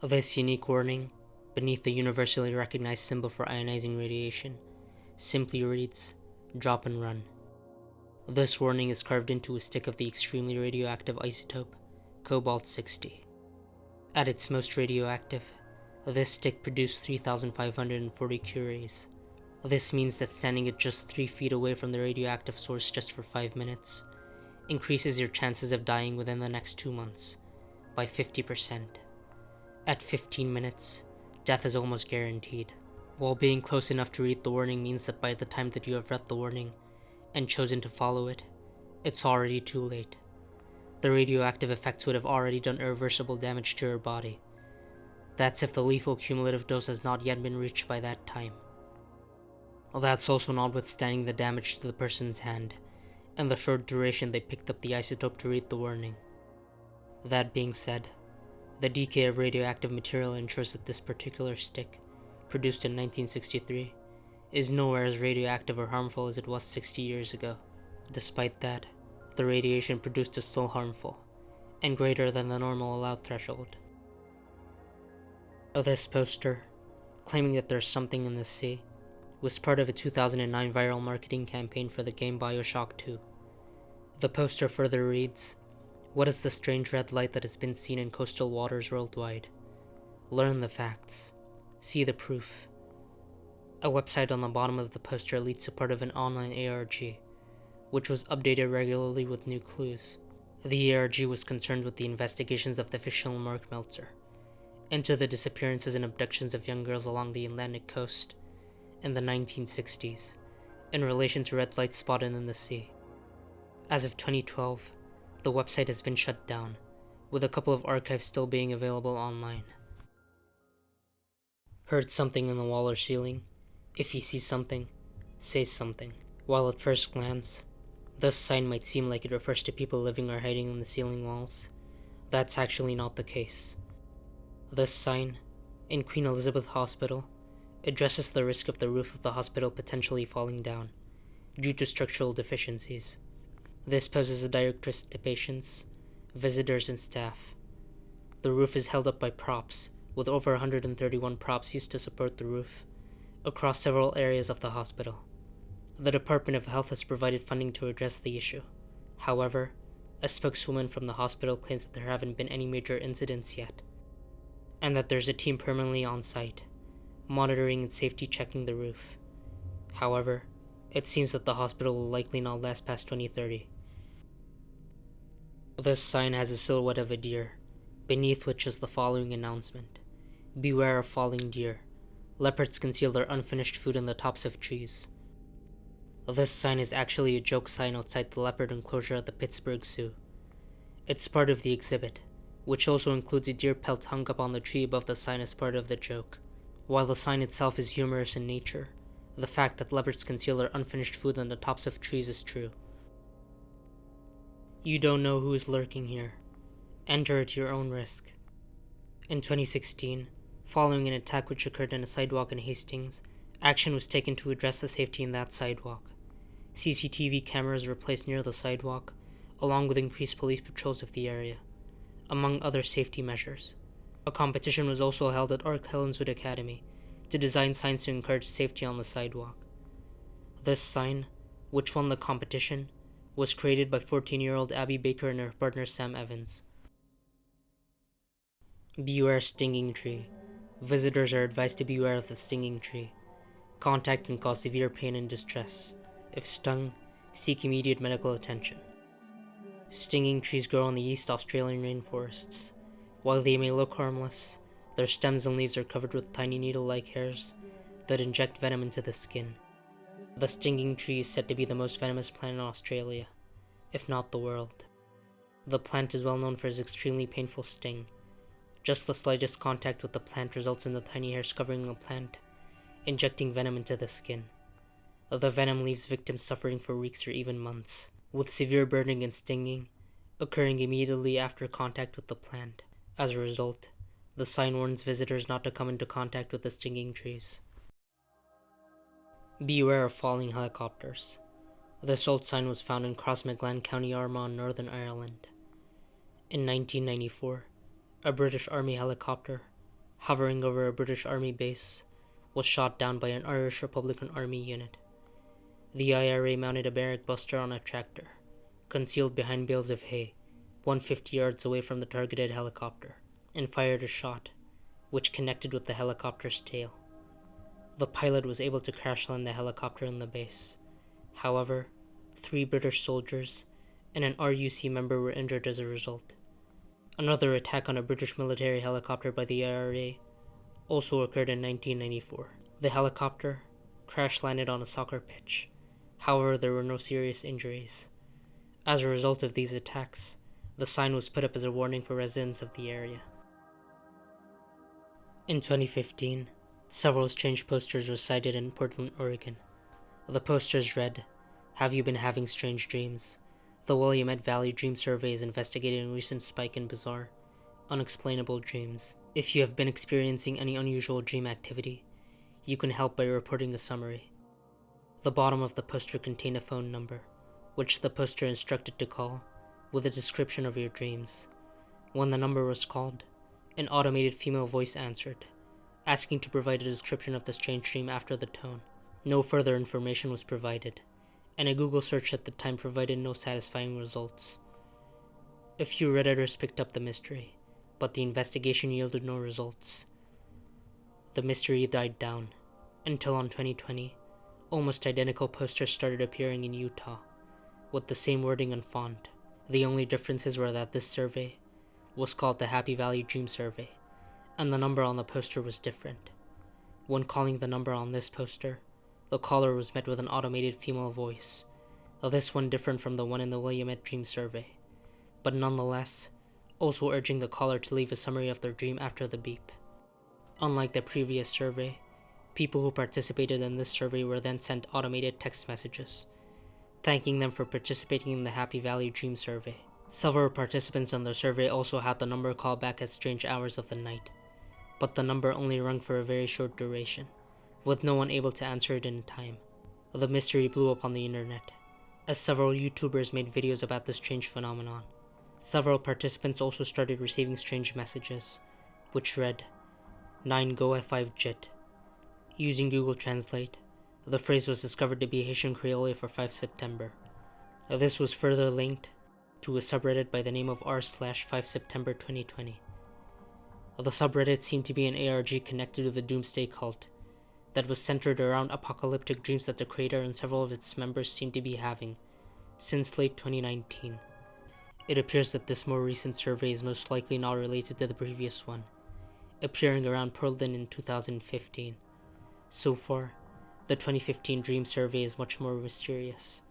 This unique warning, beneath the universally recognized symbol for ionizing radiation, simply reads, "Drop and run." This warning is carved into a stick of the extremely radioactive isotope, cobalt-60. At its most radioactive, this stick produced 3,540 curies. This means that standing at just 3 feet away from the radioactive source just for 5 minutes increases your chances of dying within the next 2 months by 50%. At 15 minutes, death is almost guaranteed. While being close enough to read the warning means that by the time that you have read the warning and chosen to follow it, it's already too late. The radioactive effects would have already done irreversible damage to your body. That's if the lethal cumulative dose has not yet been reached by that time. That's also notwithstanding the damage to the person's hand, and the short duration they picked up the isotope to read the warning. That being said, the decay of radioactive material ensures that this particular stick, produced in 1963, is nowhere as radioactive or harmful as it was 60 years ago. Despite that, the radiation produced is still harmful, and greater than the normal allowed threshold. This poster, claiming that there's something in the sea, was part of a 2009 viral marketing campaign for the game BioShock 2. The poster further reads, "What is the strange red light that has been seen in coastal waters worldwide? Learn the facts. See the proof." A website on the bottom of the poster leads to part of an online ARG, which was updated regularly with new clues. The ARG was concerned with the investigations of the fictional Mark Meltzer into the disappearances and abductions of young girls along the Atlantic coast in the 1960s, in relation to red lights spotted in the sea. As of 2012, the website has been shut down, with a couple of archives still being available online. Heard something in the wall or ceiling? If you see something, say something. While at first glance, this sign might seem like it refers to people living or hiding in the ceiling walls, that's actually not the case. This sign, in Queen Elizabeth Hospital, addresses the risk of the roof of the hospital potentially falling down due to structural deficiencies. This poses a direct risk to patients, visitors, and staff. The roof is held up by props, with over 131 props used to support the roof, across several areas of the hospital. The Department of Health has provided funding to address the issue. However, a spokeswoman from the hospital claims that there haven't been any major incidents yet, and that there's a team permanently on site, monitoring and safety checking the roof. However, it seems that the hospital will likely not last past 2030. This sign has a silhouette of a deer, beneath which is the following announcement: "Beware of falling deer. Leopards conceal their unfinished food in the tops of trees." This sign is actually a joke sign outside the leopard enclosure at the Pittsburgh Zoo. It's part of the exhibit, which also includes a deer pelt hung up on the tree above the sign as part of the joke. While the sign itself is humorous in nature, the fact that leopards conceal their unfinished food on the tops of trees is true. You don't know who is lurking here. Enter at your own risk. In 2016, following an attack which occurred in a sidewalk in Hastings, action was taken to address the safety in that sidewalk. CCTV cameras were placed near the sidewalk, along with increased police patrols of the area, among other safety measures. A competition was also held at Ark Helenswood Academy to design signs to encourage safety on the sidewalk. This sign, which won the competition, was created by 14-year-old Abby Baker and her partner Sam Evans. Beware stinging tree. Visitors are advised to beware of the stinging tree. Contact can cause severe pain and distress. If stung, seek immediate medical attention. Stinging trees grow in the East Australian rainforests. While they may look harmless, their stems and leaves are covered with tiny needle-like hairs that inject venom into the skin. The stinging tree is said to be the most venomous plant in Australia, if not the world. The plant is well known for its extremely painful sting. Just the slightest contact with the plant results in the tiny hairs covering the plant, injecting venom into the skin. The venom leaves victims suffering for weeks or even months, with severe burning and stinging occurring immediately after contact with the plant. As a result, the sign warns visitors not to come into contact with the stinging trees. Beware of falling helicopters. This old sign was found in Crossmaglen, County Armagh, Northern Ireland. In 1994, a British Army helicopter, hovering over a British Army base, was shot down by an Irish Republican Army unit. The IRA mounted a barrack buster on a tractor, concealed behind bales of hay, 150 yards away from the targeted helicopter, and fired a shot, which connected with the helicopter's tail. The pilot was able to crash land the helicopter in the base. However, 3 British soldiers and an RUC member were injured as a result. Another attack on a British military helicopter by the IRA also occurred in 1994. The helicopter crash-landed on a soccer pitch. However, there were no serious injuries. As a result of these attacks, the sign was put up as a warning for residents of the area. In 2015, several strange posters were sighted in Portland, Oregon. The posters read, "Have you been having strange dreams? The Willamette Valley Dream Survey is investigating a recent spike in bizarre, unexplainable dreams. If you have been experiencing any unusual dream activity, you can help by reporting a summary." The bottom of the poster contained a phone number, which the poster instructed to call, with a description of your dreams. When the number was called, an automated female voice answered, asking to provide a description of the strange dream after the tone. No further information was provided, and a Google search at the time provided no satisfying results. A few Redditors picked up the mystery, but the investigation yielded no results. The mystery died down, until in 2020, almost identical posters started appearing in Utah, with the same wording and font. The only differences were that this survey was called the Happy Valley Dream Survey, and the number on the poster was different. When calling the number on this poster, the caller was met with an automated female voice, this one different from the one in the Willamette Dream Survey, but nonetheless, also urging the caller to leave a summary of their dream after the beep. Unlike the previous survey, people who participated in this survey were then sent automated text messages, thanking them for participating in the Happy Valley Dream Survey. Several participants in the survey also had the number call back at strange hours of the night, but the number only rung for a very short duration, with no one able to answer it in time. The mystery blew up on the internet, as several YouTubers made videos about this strange phenomenon. Several participants also started receiving strange messages, which read, 9 Go F5 JIT. Using Google Translate, the phrase was discovered to be Haitian Creole for 5 September. This was further linked to a subreddit by the name of r/5 September 2020. The subreddit seemed to be an ARG connected to the Doomsday cult that was centered around apocalyptic dreams that the creator and several of its members seemed to be having since late 2019. It appears that this more recent survey is most likely not related to the previous one, appearing around Portland in 2015. So far, the 2015 Dream Survey is much more mysterious,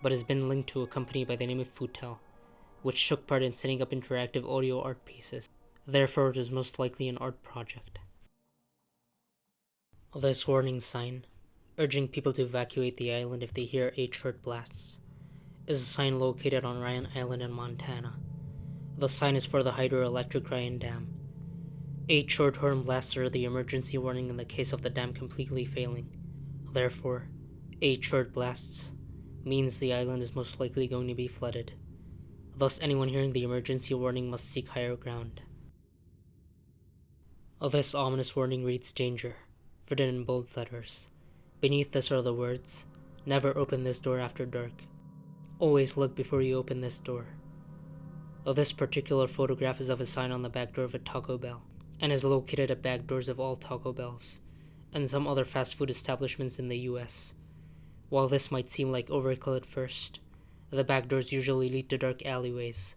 but has been linked to a company by the name of Futel, which took part in setting up interactive audio art pieces. Therefore, it is most likely an art project. This warning sign, urging people to evacuate the island if they hear 8 short blasts, is a sign located on Ryan Island in Montana. The sign is for the hydroelectric Ryan Dam. 8 short horn blasts are the emergency warning in the case of the dam completely failing. Therefore, 8 short blasts means the island is most likely going to be flooded. Thus, anyone hearing the emergency warning must seek higher ground. This ominous warning reads danger, written in bold letters. Beneath this are the words, "Never open this door after dark. Always look before you open this door." This particular photograph is of a sign on the back door of a Taco Bell, and is located at back doors of all Taco Bells, and some other fast food establishments in the US. While this might seem like overkill at first, the back doors usually lead to dark alleyways,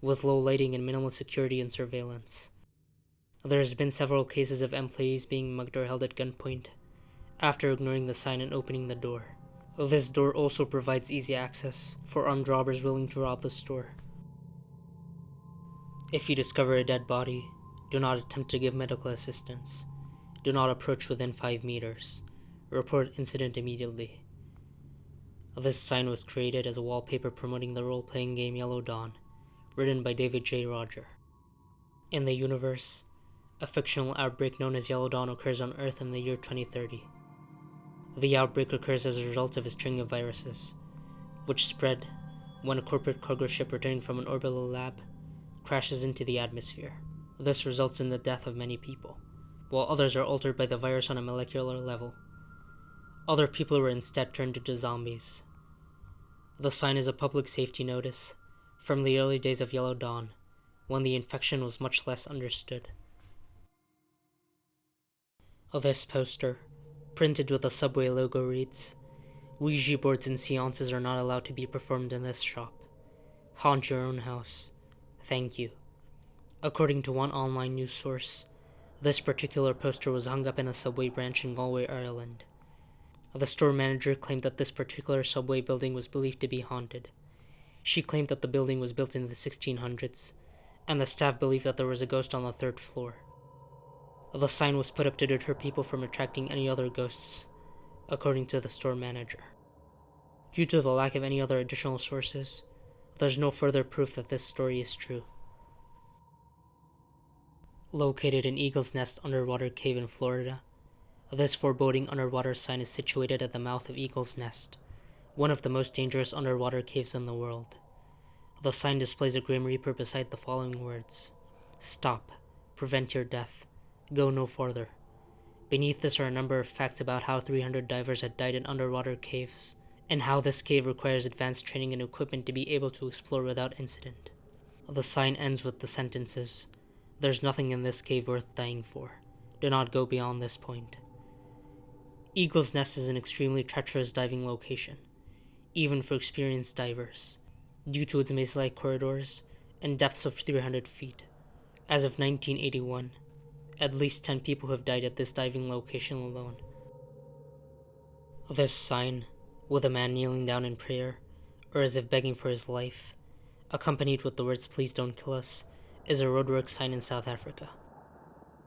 with low lighting and minimal security and surveillance. There has been several cases of employees being mugged or held at gunpoint after ignoring the sign and opening the door. This door also provides easy access for armed robbers willing to rob the store. If you discover a dead body, do not attempt to give medical assistance. Do not approach within 5 meters. Report incident immediately. This sign was created as a wallpaper promoting the role-playing game Yellow Dawn, written by David J. Roger. In the universe, a fictional outbreak known as Yellow Dawn occurs on Earth in the year 2030. The outbreak occurs as a result of a string of viruses, which spread when a corporate cargo ship returning from an orbital lab crashes into the atmosphere. This results in the death of many people, while others are altered by the virus on a molecular level. Other people were instead turned into zombies. The sign is a public safety notice from the early days of Yellow Dawn, when the infection was much less understood. This poster, printed with a Subway logo, reads, "Ouija boards and seances are not allowed to be performed in this shop. Haunt your own house. Thank you." According to one online news source, this particular poster was hung up in a Subway branch in Galway, Ireland. The store manager claimed that this particular Subway building was believed to be haunted. She claimed that the building was built in the 1600s, and the staff believed that there was a ghost on the 3rd floor. The sign was put up to deter people from attracting any other ghosts, according to the store manager. Due to the lack of any other additional sources, there's no further proof that this story is true. Located in Eagle's Nest Underwater Cave in Florida, this foreboding underwater sign is situated at the mouth of Eagle's Nest, one of the most dangerous underwater caves in the world. The sign displays a Grim Reaper beside the following words: "Stop. Prevent your death. Go no farther." Beneath this are a number of facts about how 300 divers had died in underwater caves, and how this cave requires advanced training and equipment to be able to explore without incident. The sign ends with the sentences, "There's nothing in this cave worth dying for. Do not go beyond this point." Eagle's Nest is an extremely treacherous diving location, even for experienced divers, due to its maze-like corridors and depths of 300 feet. As of 1981, at least 10 people have died at this diving location alone. This sign, with a man kneeling down in prayer, or as if begging for his life, accompanied with the words "Please don't kill us," is a roadwork sign in South Africa.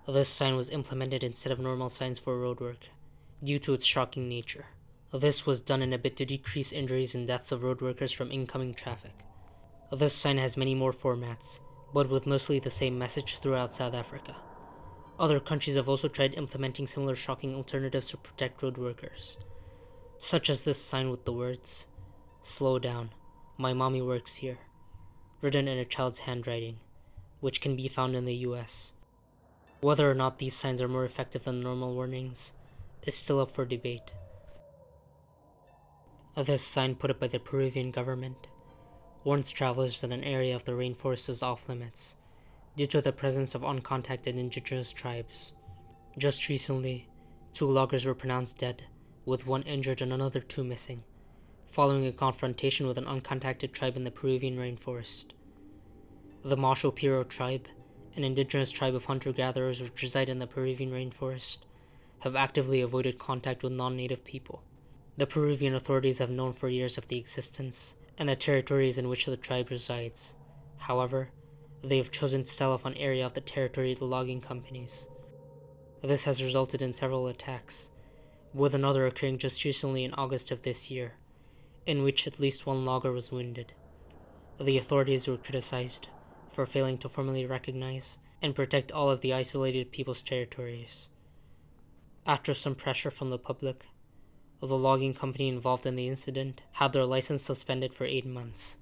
This sign was implemented instead of normal signs for roadwork, due to its shocking nature. This was done in a bid to decrease injuries and deaths of road workers from incoming traffic. This sign has many more formats, but with mostly the same message throughout South Africa. Other countries have also tried implementing similar shocking alternatives to protect road workers, such as this sign with the words, "Slow down, my mommy works here," written in a child's handwriting, which can be found in the US. Whether or not these signs are more effective than normal warnings is still up for debate. This sign, put up by the Peruvian government, warns travelers that an area of the rainforest is off limits due to the presence of uncontacted indigenous tribes. Just recently, 2 loggers were pronounced dead, with 1 injured and another 2 missing, following a confrontation with an uncontacted tribe in the Peruvian rainforest. The Macho Piro tribe, an indigenous tribe of hunter-gatherers which reside in the Peruvian rainforest, have actively avoided contact with non-native people. The Peruvian authorities have known for years of the existence and the territories in which the tribe resides. However, they have chosen to sell off an area of the territory to logging companies. This has resulted in several attacks, with another occurring just recently in August of this year, in which at least 1 logger was wounded. The authorities were criticized for failing to formally recognize and protect all of the isolated people's territories. After some pressure from the public, the logging company involved in the incident had their license suspended for 8 months.